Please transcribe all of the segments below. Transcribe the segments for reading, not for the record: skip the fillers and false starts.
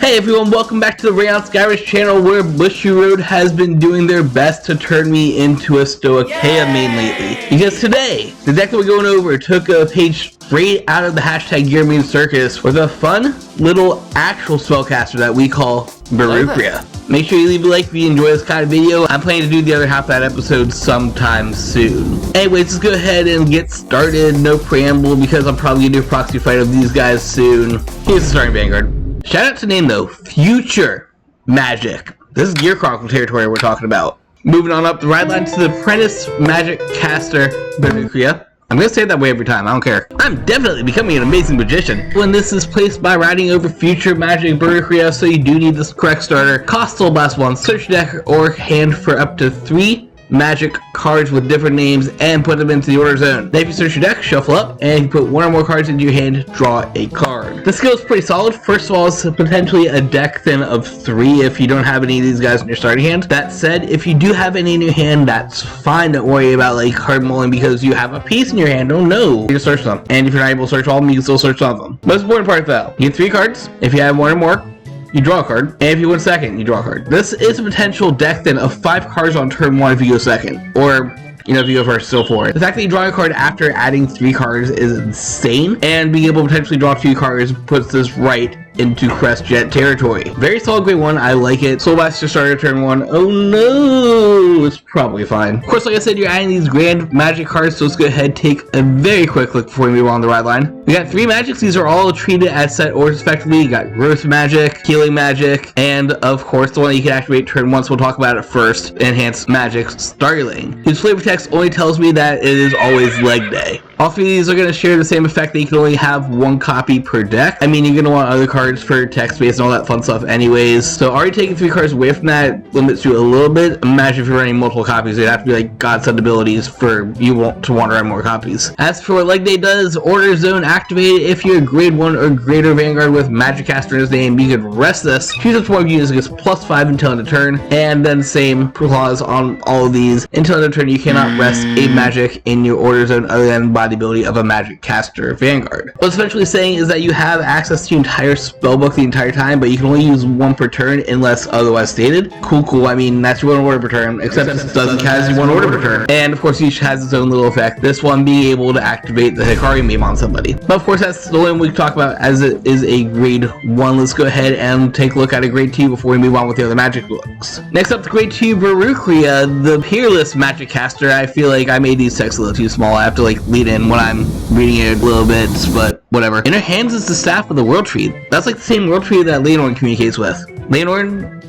Hey everyone, welcome back to the Skyrish channel where Bushy Road has been doing their best to turn me into a Stoicheia main lately. Because today, the deck that we're going over took a page straight out of the hashtag Gear Circus with a fun little actual spellcaster that we call Berucrea. Make sure you leave a like if you enjoy this kind of video. I'm planning to do the other half of that episode sometime soon. Anyways, let's go ahead and get started. No preamble because I'm probably going to do a proxy fight of these guys soon. Here's the starting Vanguard. Shout out to name though, Future Magick. This is Gear Chronicle territory we're talking about. Moving on up the right line to the Apprentice Magic Caster Berucrea. I'm gonna say it that way every time, I don't care. I'm definitely becoming an amazing magician. When this is placed by riding over Future Magic Berucrea, so you do need this correct starter. Cost soul blast 1, search deck or hand for up to 3 magic cards with different names and put them into the order zone. Then if you search your deck, shuffle up, and you put one or more cards into your hand, draw a card. The skill is pretty solid. First of all, it's potentially a deck thin of 3 if you don't have any of these guys in your starting hand. That said, if you do have any in your hand, that's fine. Don't worry about like card mulling because you have a piece in your hand. Oh no, you can search them. And if you're not able to search all of them, you can still search some of them. Most important part though, you get 3 cards. If you have 1 or more, you draw a card, and if you win second, you draw a card. This is a potential deck then of 5 cards on turn 1 if you go second, or you know, if you go first, still 4. The fact that you draw a card after adding 3 cards is insane, and being able to potentially draw 2 cards puts this right into Crest Jet territory. Very solid grade 1, I like it. Soul Blaster starter turn 1. Oh no, it's probably fine. Of course, like I said, you're adding these Grand Magic cards, so let's go ahead and take a very quick look before we move on the right line. We got 3 Magics. These are all treated as set orders effectively. You got Growth Magic, Healing Magic, and of course the one you can activate turn 1, so we'll talk about it first. Enhanced Magic, Starylking. His flavor text only tells me that it is always leg day. All 3 of these are going to share the same effect that you can only have 1 copy per deck. I mean, you're going to want other cards for text space and all that fun stuff anyways. So already taking 3 cards away from that limits you a little bit. Imagine if you're running multiple copies, it'd have to be like godsend abilities for you to want to run more copies. As for what Leg Day does, Order Zone activated. If you're a grade 1 or greater Vanguard with Magic Caster in his name, you could rest this. Choose up to 1 units, gets +5 until end of turn, and then same clause on all of these. Until end of turn, you cannot rest a magic in your Order Zone other than by the ability of a Magic Caster Vanguard. What it's essentially saying is that you have access to your entire spellbook the entire time, but you can only use 1 per turn unless otherwise stated. Cool. I mean, that's your 1 order per turn, except it doesn't has your 1 order per turn. And of course, each has its own little effect. This one being able to activate the Hikari meme on somebody. But of course, that's the one we can talk about as it is a grade 1. Let's go ahead and take a look at a grade 2 before we move on with the other magic books. Next up, the grade 2 Berucrea, the Peerless Magic Caster. I feel like I made these texts a little too small. I have to like lead in when I'm reading it a little bit, but whatever. In her hands is the staff of the World Tree. That's like the same World Tree that Leonor communicates with. Leonor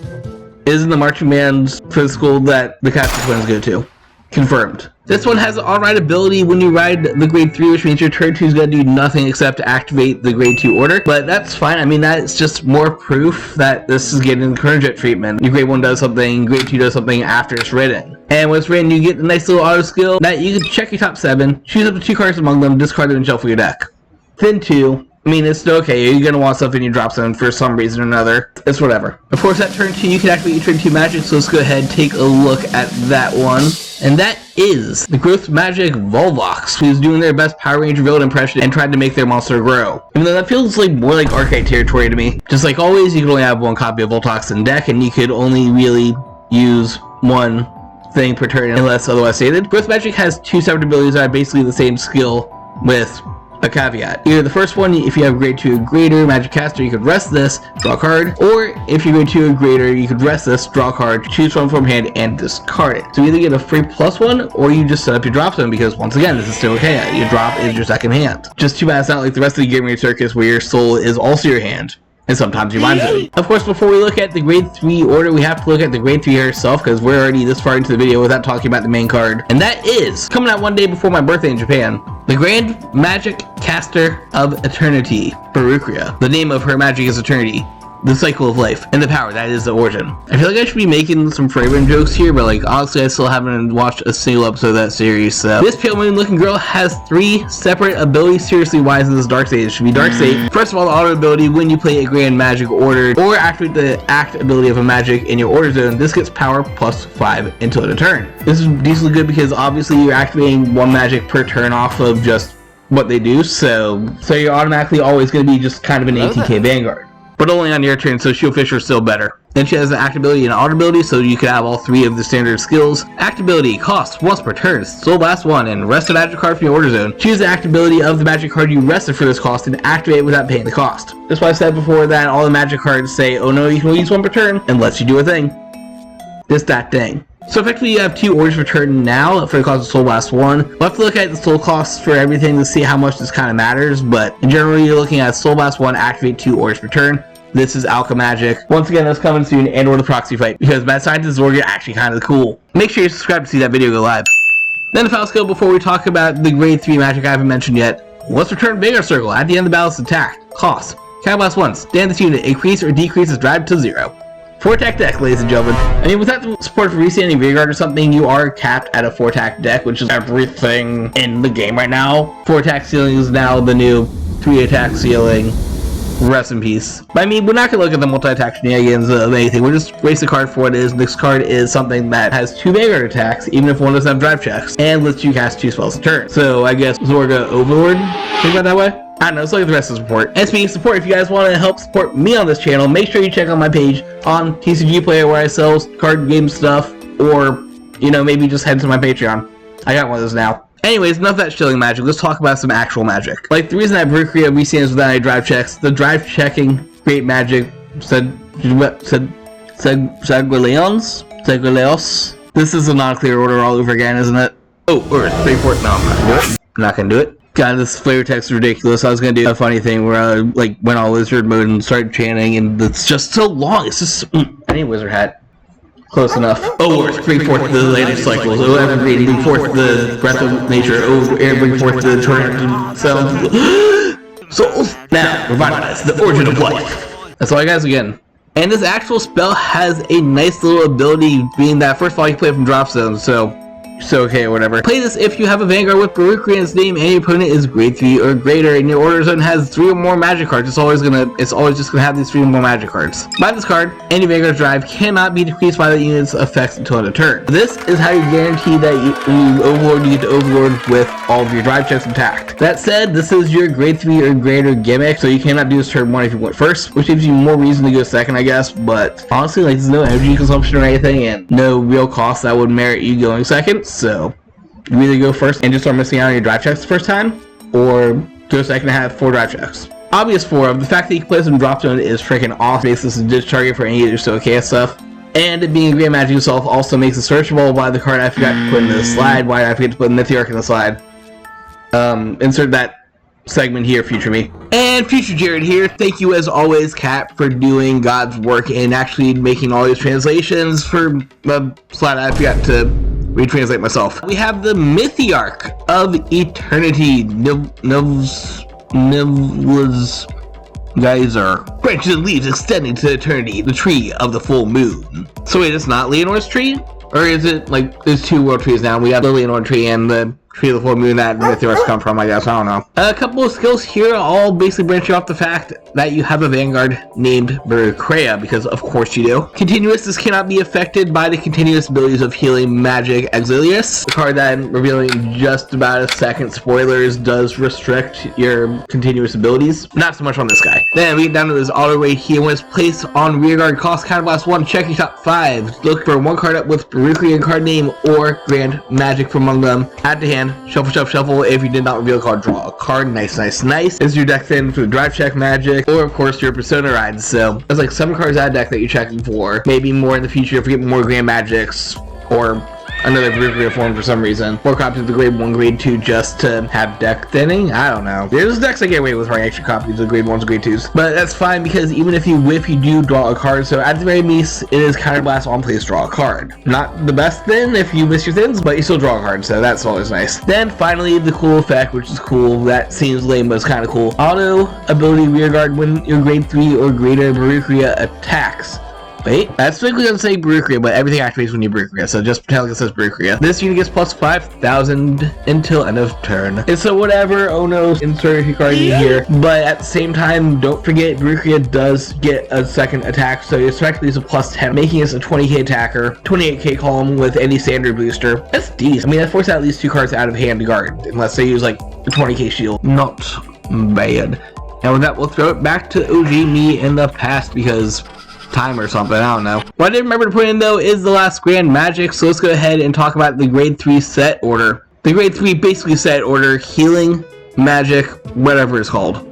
is in the marching bands for the school that the Caster Twins go to. Confirmed. This one has an on-ride ability when you ride the grade 3, which means your turn 2 is going to do nothing except to activate the grade 2 order, but that's fine. I mean, that's just more proof that this is getting the Kernel Jet treatment. Your grade 1 does something, grade 2 does something after it's written. And when it's written, you get a nice little auto skill that you can check your top 7, choose up to 2 cards among them, discard them and shuffle your deck. Then 2. I mean, it's okay. You're going to want something in your drop zone for some reason or another. It's whatever. Of course, at turn 2, you can activate your turn 2 magic, so let's go ahead and take a look at that one. And that is the Growth Magic Volvox, who's doing their best Power Ranger build impression and trying to make their monster grow. Even though that feels like more like Archetype territory to me. Just like always, you can only have 1 copy of Volvox in deck, and you could only really use 1 thing per turn unless otherwise stated. Growth Magic has 2 separate abilities that are basically the same skill with a caveat. Either the first one, if you have grade 2 or greater Magic Caster, you could rest this, draw a card, or if you're grade 2 or greater, you could rest this, draw a card, choose one from hand, and discard it. So you either get a free +1, or you just set up your drop zone, because once again, this is still okay. Your drop is your second hand. Just too bad it's not like the rest of the Gear Circus where your soul is also your hand. And sometimes you mind zone. Of course, before we look at the grade 3 order, we have to look at the grade 3 herself, because we're already this far into the video without talking about the main card. And that is, coming out 1 day before my birthday in Japan, the Grand Magic Caster of Eternity, Berucrea. The name of her magic is Eternity. The cycle of life, and the power, that is the origin. I feel like I should be making some Fragrant jokes here, but like honestly I still haven't watched a single episode of that series, so. This pale moon looking girl has 3 separate abilities. Seriously, why is this Dark State? It should be Dark State. First of all, the auto ability, when you play a Grand Magic order, or activate the act ability of a magic in your order zone, this gets power +5 until the turn. This is decently good because obviously you're activating 1 magic per turn off of just what they do, so you're automatically always going to be just kind of an ATK Vanguard. but only on your turn, so Shield Fisher is still better. Then she has an Act ability and an Auto ability, so you can have all 3 of the standard skills. Act ability, cost once per turn, Soul Blast 1, and rest a magic card from your order zone. Choose the act ability of the magic card you rested for this cost and activate it without paying the cost. That's why I said before that all the magic cards say, oh no, you can only use 1 per turn, and lets you do a thing. Just that thing. So effectively you have 2 orders per turn now for the cost of Soul Blast 1. We'll have to look at the soul costs for everything to see how much this kind of matters, but in general you're looking at Soul Blast 1, activate 2 orders per turn. This is Magick. Once again, that's coming soon, and or the proxy fight, because Mad Scientist Zorg are actually kind of cool. Make sure you subscribe to see that video go live. Then the final skill before we talk about the grade 3 magic I haven't mentioned yet. Let's return Vanguard Circle at the end of the battle's attack. Cost. Counterblast once. Stand this unit. Increase or decrease its drive to 0. 4-attack deck, ladies and gentlemen. I mean, without the support for restanding Vanguard or something, you are capped at a 4-attack deck, which is everything in the game right now. 4-attack ceiling is now the new 3-attack ceiling. Rest in peace. But I mean, we're not going to look at the multi-attack shenanigans of anything. We'll just race the card for what it is. This card is something that has 2 Vanguard attacks, even if one doesn't have drive checks, and lets you cast 2 spells a turn. So I guess Zorga Overlord? Think about that way? I don't know, let's look at the rest of the support. And speaking of support, if you guys want to help support me on this channel, make sure you check out my page on TCG Player where I sell card game stuff, or, you know, maybe just head to my Patreon. I got one of those now. Anyways, enough of that shilling magic, let's talk about some actual magic. Like, the reason that Berucrea restands without any drive checks, the drive checking great magic, Segre. This is a non-clear order all over again, isn't it? Oh, Earth, 3/4, no, I'm not gonna do it. I'm not gonna do it. God, this flavor text is ridiculous. I was gonna do a funny thing where I, like, went all lizard mode and started chanting, and it's just so long, it's just, I need a wizard hat. Close enough. Oh, Earth, bring forth the latest cycles. Oh, evergreen, bring forth the breath of nature. Oh, air, bring forth the torrent sound. Souls, now, revitalize the origin of life. That's all I got again. And this actual spell has a nice little ability, being that, first of all, you play it from drop zone, so okay, whatever. Play this if you have a Vanguard with Berucrea in its name and your opponent is grade 3 or greater and your order zone has 3 or more magic cards. It's always just gonna have these 3 or more magic cards. By this card, any Vanguard drive cannot be decreased by the unit's effects until end of turn. This is how you guarantee that you Overlord, you get to Overlord with all of your drive checks intact. That said, this is your grade 3 or greater gimmick, so you cannot do this turn 1 if you went first, which gives you more reason to go second, I guess, but honestly, like, there's no energy consumption or anything and no real cost that would merit you going second. So you either go first and just start missing out on your drive checks the first time, or go second and have 4 drive checks. Obvious 4 of the fact that you can play this in drop zone is freaking awesome. Makes this a ditch target for any of your Stoicheia stuff. And it being a Grand Magic itself also makes it searchable. By the card I forgot to put in the slide. Why did I forget to put Mythiarch in the slide? Insert that segment here, future me. And future Jared here. Thank you as always, Kat, for doing God's work and actually making all these translations for the slide I forgot to retranslate myself. We have the Mythiarch of Eternity, Nilsveiggr. Branches and leaves extending to eternity, the tree of the full moon. So wait, it's not Leonor's tree? Or is it, like, there's 2 world trees now? We have the Leonor tree and the tree of the full moon that Mythiarchs come from, I guess. I don't know. A couple of skills here, all basically branching off the fact that you have a Vanguard named Berucrea, because of course you do. Continuous, this cannot be affected by the continuous abilities of healing Magick Aexlunus. The card that I'm revealing just about a second, spoilers, does restrict your continuous abilities. Not so much on this guy. Then we get down to his auto rate here. When it's placed on rearguard cost, counterblast 1, check your top 5. Look for 1 card up with Berucrea card name or Grand Magic from among them. Add to hand. Shuffle, shuffle, shuffle. If you did not reveal a card, draw a card. Nice, nice, nice. This is your deck thin for the drive check magic, or of course your persona rides. So there's like 7 cards out of deck that you're checking for. Maybe more in the future if you get more Grand Magics or another Berucrea form for some reason. 4 copies of the grade 1, grade 2 just to have deck thinning? I don't know. There's decks I get away with running extra copies of grade 1s and grade 2s. But that's fine because even if you whiff, you do draw a card. So at the very least, it is counterblast on place, draw a card. Not the best thin if you miss your thins, but you still draw a card. So that's always nice. Then finally, the cool effect, which is cool. That seems lame, but it's kind of cool. Auto ability rearguard when your grade 3 or greater Berucrea attacks. Wait, that's specifically doesn't say Berucrea, but everything activates when you Berucrea, so just pretend like it says Berucrea. This unit gets plus 5,000 until end of turn. And so whatever, oh no, insert your card in here. But at the same time, don't forget, Berucrea does get a second attack, so it's effectively a plus 10, making us a 20k attacker, 28k column with any standard booster. That's decent. I mean, that forces at least 2 cards out of hand to guard, unless they use like a 20k shield. Not bad. And with that, we'll throw it back to OG me in the past because time or something, I don't know. What I didn't remember to put in though is the last Gran Magick, so let's go ahead and talk about the grade 3 set order. The grade 3 basically set order, healing, magic, whatever it's called.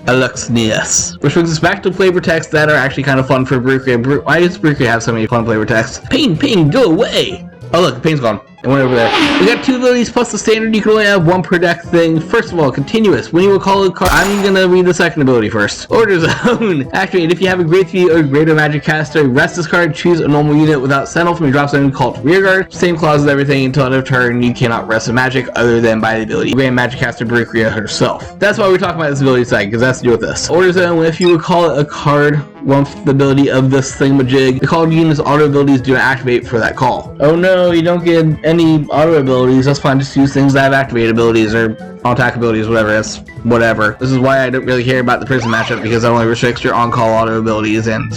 Aexlunus. Which brings us back to flavor texts that are actually kind of fun for Berucrea. Why does Berucrea have so many fun flavor texts? Pain, go away! Oh look, the pain's gone. It went over there. We got 2 abilities plus the standard. You can only have 1 per deck thing. First of all, continuous. When you will call a card, I'm gonna read the second ability first. Order Zone. Activate. If you have a grade 3 or greater magic caster, rest this card. Choose a normal unit without sentinel from your drop zone called Rearguard. Same clause as everything until end of turn. You cannot rest a magic other than by the ability. Grand Magic Caster Berucrea herself. That's why we're talking about this ability side, because that's to do with this. Order Zone. If you recall a card once the ability of this thingamajig, the called unit's auto abilities do not activate for that call. Oh no, you don't get any auto abilities. That's fine, just use things that have activated abilities or on-attack abilities, whatever. That's whatever. This is why I don't really care about the prison matchup, because it only restricts your on-call auto abilities, and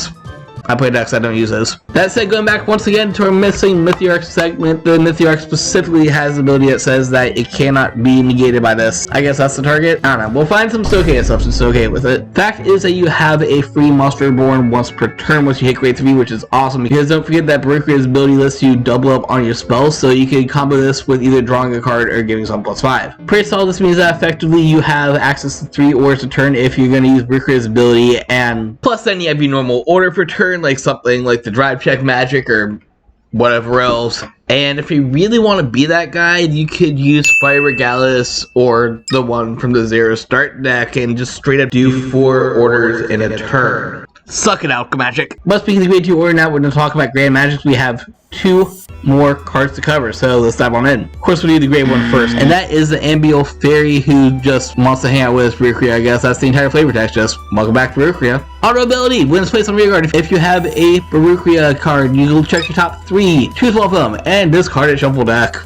I play decks that don't use those. That said, going back once again to our missing Mythiarch segment, the Mythiarch specifically has the ability that says that it cannot be negated by this. I guess that's the target? I don't know. We'll find some Stoicheia stuff that's okay with it. Fact is that you have a free monster reborn once per turn once you hit grade 3, which is awesome, because don't forget that Berucrea's ability lets you double up on your spells, so you can combo this with either drawing a card or giving some +5. Pretty solid. This means that effectively you have access to 3 ores a turn if you're going to use Berucrea's ability, and plus then you have your normal order per turn, like something like the drive check magic or whatever else. And if you really want to be that guy, you could use Fire Regalis or the one from the Zero start deck and just straight up do 4 orders in a turn. Suck it out, Magick. But speaking of grade 2 order, now we're going to talk about Grand Magic. We have 2 more cards to cover, so let's dive on in. Of course, we'll do the grade 1 first, and that is the Amiable Fairy who just wants to hang out with us, Berucrea. I guess that's the entire flavor text. Just welcome back to Berucrea. Auto ability wins place on Rearguard. If you have a Berucrea card, you will check your top 3, choose one of them, and discard it shuffle deck.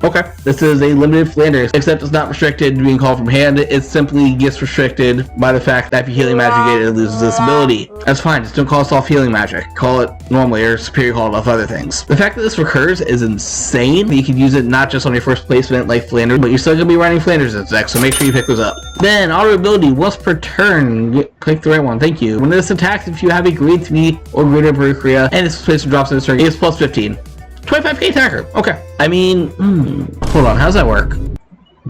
Okay, this is a limited Flanders, except it's not restricted to being called from hand. It simply gets restricted by the fact that if you healing magic it loses this ability. That's fine, just don't call it off healing magic. Call it normally or superior call it off other things. The fact that this recurs is insane. You can use it not just on your first placement like Flanders, but you're still going to be running Flanders in this deck, so make sure you pick those up. Then, auto ability, once per turn. Click the right one, thank you. When this attacks, if you have a grade 3 or greater Berucrea, and this placement drops in this turn, it's plus 15. 25k attacker. Okay. I mean, hold on. How's that work?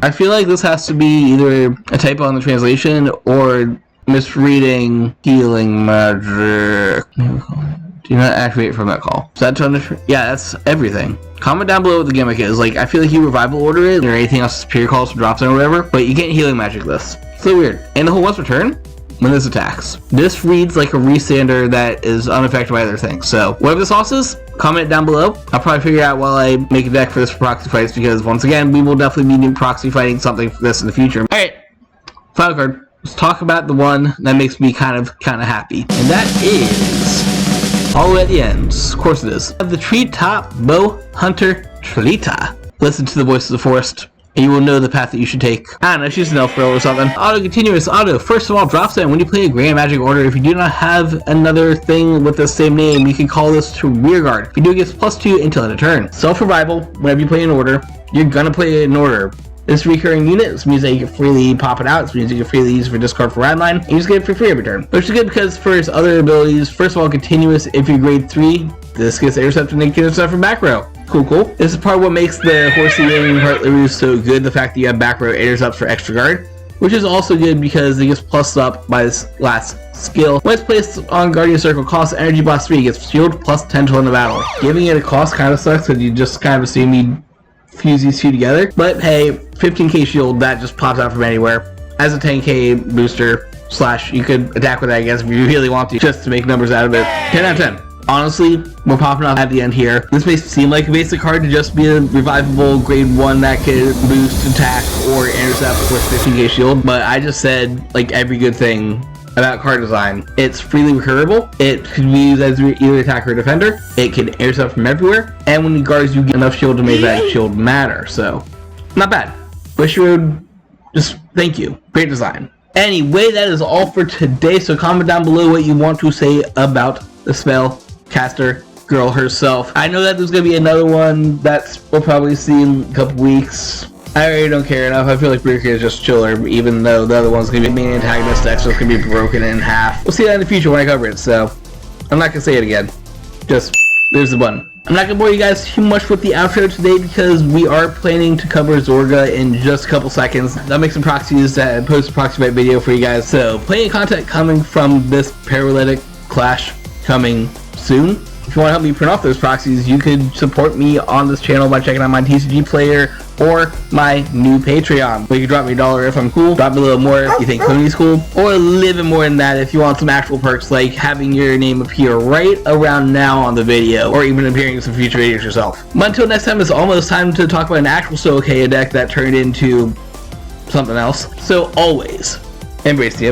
I feel like this has to be either a typo on the translation or misreading healing magic. Do not activate from that call. Is that to yeah, that's everything. Comment down below what the gimmick is. Like, I feel like you revival order it or anything else superior calls to drops in or whatever, but you can't healing magic this. So weird. And the whole once per turn when this attacks. This reads like a resander that is unaffected by other things. So whatever the sauce is, comment down below. I'll probably figure out while I make a deck for this for proxy fights, because once again, we will definitely be proxy fighting something for this in the future. Alright, final card. Let's talk about the one that makes me kind of happy. And that is all the way at the end. Of course it is. The Treetop Bow Hunter Treeta. Listen to the voice of the forest, and you will know the path that you should take. I don't know, she's an elf girl or something. Auto continuous auto. First of all, drops in when you play a Grand Magic order. If you do not have another thing with the same name, you can call this to Rearguard. If you do, it gets +2 until end of turn. Self-revival, whenever you play an order, you're gonna play an order. This recurring unit, this means that you can freely pop it out. This means you can freely use it for discard for Radline, and you just get it for free every turn. Which is good because for its other abilities, first of all, continuous, if you're grade 3, this gets intercept and intercept from back row. Cool. This is part of what makes the Horsey and Heartly so good, the fact that you have back row intercepts for extra guard, which is also good because it gets plussed up by this last skill. When it's placed on Guardian Circle, costs energy blast 3, gets shield plus 10 till in the battle. Giving it a cost kind of sucks because you just kind of assume you fuse these two together, but hey, 15k shield, that just pops out from anywhere. As a 10k booster, / you could attack with that, I guess, if you really want to, just to make numbers out of it. 10 out of 10. Honestly, we're popping off at the end here. This may seem like a basic card to just be a revivable grade 1 that can boost attack or intercept with 15k shield, but I just said, like every good thing about card design, it's freely recurable, it can be used as either attacker or defender, it can intercept from everywhere, and when it guards you get enough shield to make that shield matter, so not bad. Bushiroad, just thank you. Great design. Anyway, that is all for today, so comment down below what you want to say about the spell caster girl herself. I know that there's gonna be another one that we'll probably see in a couple weeks. I really don't care enough. I feel like Berucrea is just chiller, even though the other one's going to be main antagonist deck, so it's going to be broken in half. We'll see that in the future when I cover it, so I'm not going to say it again. Just, there's the button. I'm not going to bore you guys too much with the outro today because we are planning to cover Zorga in just a couple seconds. I'll make some proxies and post a proxy fight video for you guys. So, plenty of content coming from this paralytic clash coming soon. If you want to help me print off those proxies, you could support me on this channel by checking out my TCG player or my new Patreon. Where you can drop me $1 if I'm cool, drop me a little more if you think Tony's cool, or a little bit more than that if you want some actual perks like having your name appear right around now on the video, or even appearing in some future videos yourself. But until next time, it's almost time to talk about an actual Stoicheia deck that turned into something else. So always, embrace the